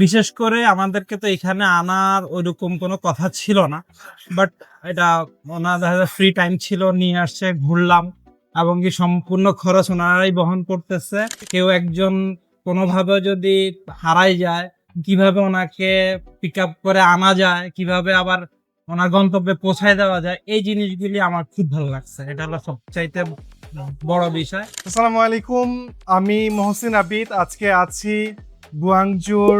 বিশেষ করে আমাদেরকে তো এখানে আনার ওইরকম কোনো কথা ছিল না, বাট এটা ওনাদের ফ্রি টাইম ছিল, নিয়ে আসছে, ঘুরলাম এবং কি সম্পূর্ণ খরচ ওনারাই বহন করতেছে। কেউ একজন কোনোভাবে যদি হারাই যায়, কিভাবে ওনাকে পিক আপ করে আনা যায়, কিভাবে আবার ওনার গন্তব্যে পৌঁছায় দেওয়া যায়, এই জিনিসগুলি আমার খুব ভালো লাগছে। এটা হলো সবচাইতে বড় বিষয়। আসসালামু আলাইকুম, আমি মহসিন আবিদ। আজকে আছি গুয়াংজুর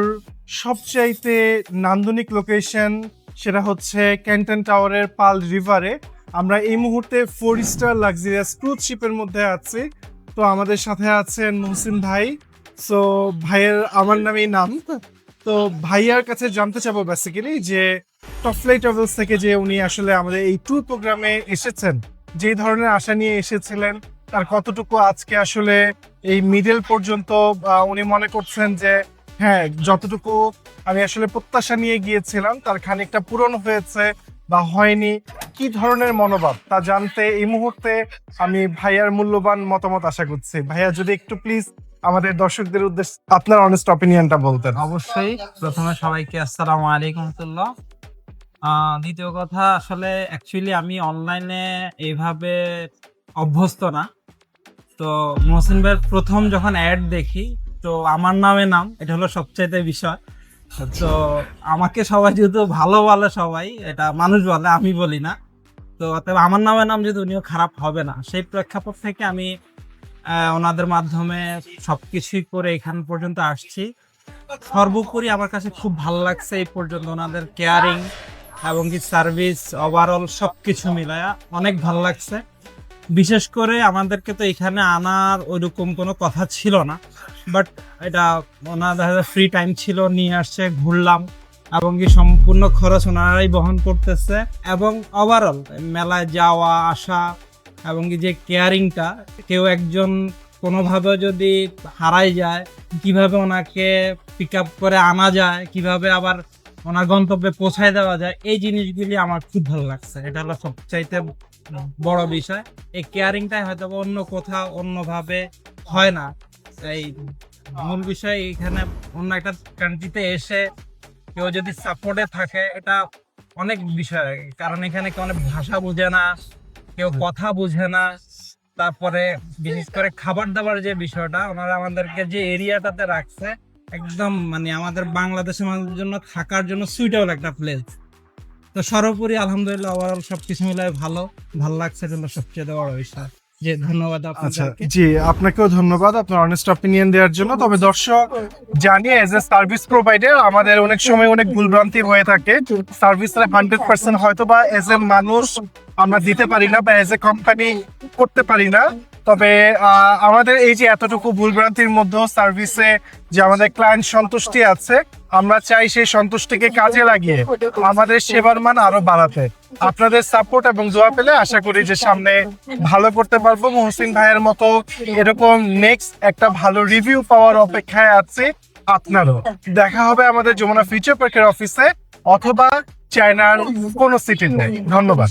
সবচাইতে নান্দনিক লোকেশন, সেটা হচ্ছে ক্যান্টন টাওয়ারের পাল রিভারে। আমরা এই মুহূর্তে 4 স্টার লাক্সারিয়াস ক্রুজ শিপের মধ্যে আছি। তো আমাদের সাথে আছেন মহসিন ভাই। সো ভাইয়ের আমার নামেই নাম। তো ভাইয়ার কাছে জানতে চাবো বেসিক্যালি যে টপ ফ্লাই ট্রাভেলস থেকে যে উনি আসলে আমাদের এই ট্যুর প্রোগ্রামে এসেছেন, যে ধরনের আশা নিয়ে এসেছিলেন, তার কতটুকু আজকে আসলে এই মিডল পর্যন্ত উনি মনে করছেন যে হ্যাঁ, যতটুকু আমি আসলে প্রত্যাশা নিয়ে গিয়েছিলাম তার খানিকটা পূরণ হয়েছে বা হয়নি, কি ধরনের মনোভাব তা জানতে এই মুহূর্তে আমি ভাইয়ার মূল্যবান মতামত আশা করছি। ভাইয়া যদি একটু প্লিজ আমাদের দর্শকদের উদ্দেশ্যে আপনার অনেস্ট অপিনিয়নটা বলতেন। অবশ্যই প্রথমে সবাইকে আসসালামু আলাইকুম রাহমাতুল্লাহ। দ্বিতীয় কথা, আসলে অ্যাকচুয়ালি আমি অনলাইনে এইভাবে অভ্যস্ত না। তো মহসিন ভাইয়ের প্রথম যখন অ্যাড দেখি, তো আমার নামে নাম, এটা হলো সবচাইতে বিষয়। তো আমাকে সবাই যেহেতু ভালো বলে, সবাই এটা মানুষ বলে, আমি বলি না। তো অতএব আমার নামে নাম যেহেতু, উনিও খারাপ হবে না, সেই প্রেক্ষাপট থেকে আমি ওনাদের মাধ্যমে সবকিছুই করে এখান পর্যন্ত আসছি। সর্বোপরি আমার কাছে খুব ভালো লাগছে এই পর্যন্ত ওনাদের কেয়ারিং এবং কি সার্ভিস, ওভারঅল সবকিছু মিলায়া অনেক ভালো লাগছে। বিশেষ করে আমাদেরকে তো এখানে আনার ওইরকম কোনো কথা ছিল না, বাট এটা ওনাদের ফ্রি টাইম ছিল, নিয়ে আসছে, ঘুরলাম এবং কি সম্পূর্ণ খরচ ওনারাই বহন করতেছে। এবং ওভারঅল মেলায় যাওয়া আসা এবং কি যে কেয়ারিংটা, কেউ একজন কোনোভাবে যদি হারাই যায়, কিভাবে ওনাকে পিক আপ করে আনা যায়, কিভাবে আবার ওনার গন্তব্যে পৌঁছায় দেওয়া যায়, এই জিনিসগুলি আমার খুব ভালো লাগছে। এটা হলো সবচাইতে বড় বিষয়। এই কেয়ারিংটাই হয়তো অন্য কোথাও অন্যভাবে হয় না। এই মূল বিষয়, এখানে অন্য একটা কান্ট্রিতে এসে কেউ যদি সাপোর্টে থাকে, এটা অনেক বিষয়। কারণ এখানে কেউ অনেক ভাষা বুঝে না, কেউ কথা বুঝে না। তারপরে বিশেষ করে খাবার দাবার যে বিষয়টা, ওনারা আমাদেরকে যে এরিয়াটাতে রাখছে, একদম মানে আমাদের বাংলাদেশের মানুষের জন্য থাকার জন্য সুইটেবল একটা প্লেস। তো সর্বোপরি আলহামদুলিল্লাহ ওভারঅল সবকিছু মিলাই ভালো লাগছে। এটা হলো সবচেয়ে বড় বিষয়। যে ধন্যবাদ আচ্ছা, আপনাকে। জি আপনাকেও ধন্যবাদ আপনার অনেস্ট অপিনিয়ন দেওয়ার জন্য। তবে দর্শক জানি, এজ এ সার্ভিস প্রোভাইডার আমাদের অনেক সময় অনেক ভুলভ্রান্তি হয়ে থাকে। সার্ভিসের 100% হয়তো বা এজ এ মানুষ আমরা দিতে পারি না বা এজ এ কোম্পানি করতে পারি না। তবে আমাদের এই যে এতটুকু ভুলভ্রান্তির মধ্যেও সার্ভিসে যে আমাদের ক্লায়েন্ট সন্তুষ্টি আছে, আমরা চাই সেই সন্তুষ্টিকে কাজে লাগিয়ে আমাদের সেবার মান আরো বাড়াতে। আপনাদের সাপোর্ট এবং দোয়া পেলে আশা করি যে সামনে ভালো করতে পারবো। মহসিন ভাইয়ের মতো এরকম নেক্সট একটা ভালো রিভিউ পাওয়ার অপেক্ষায় আছে আপনারও। দেখা হবে আমাদের যমুনা ফিউচার পার্কের অফিসে অথবা চায়নার কোনো সিটিতে। ধন্যবাদ।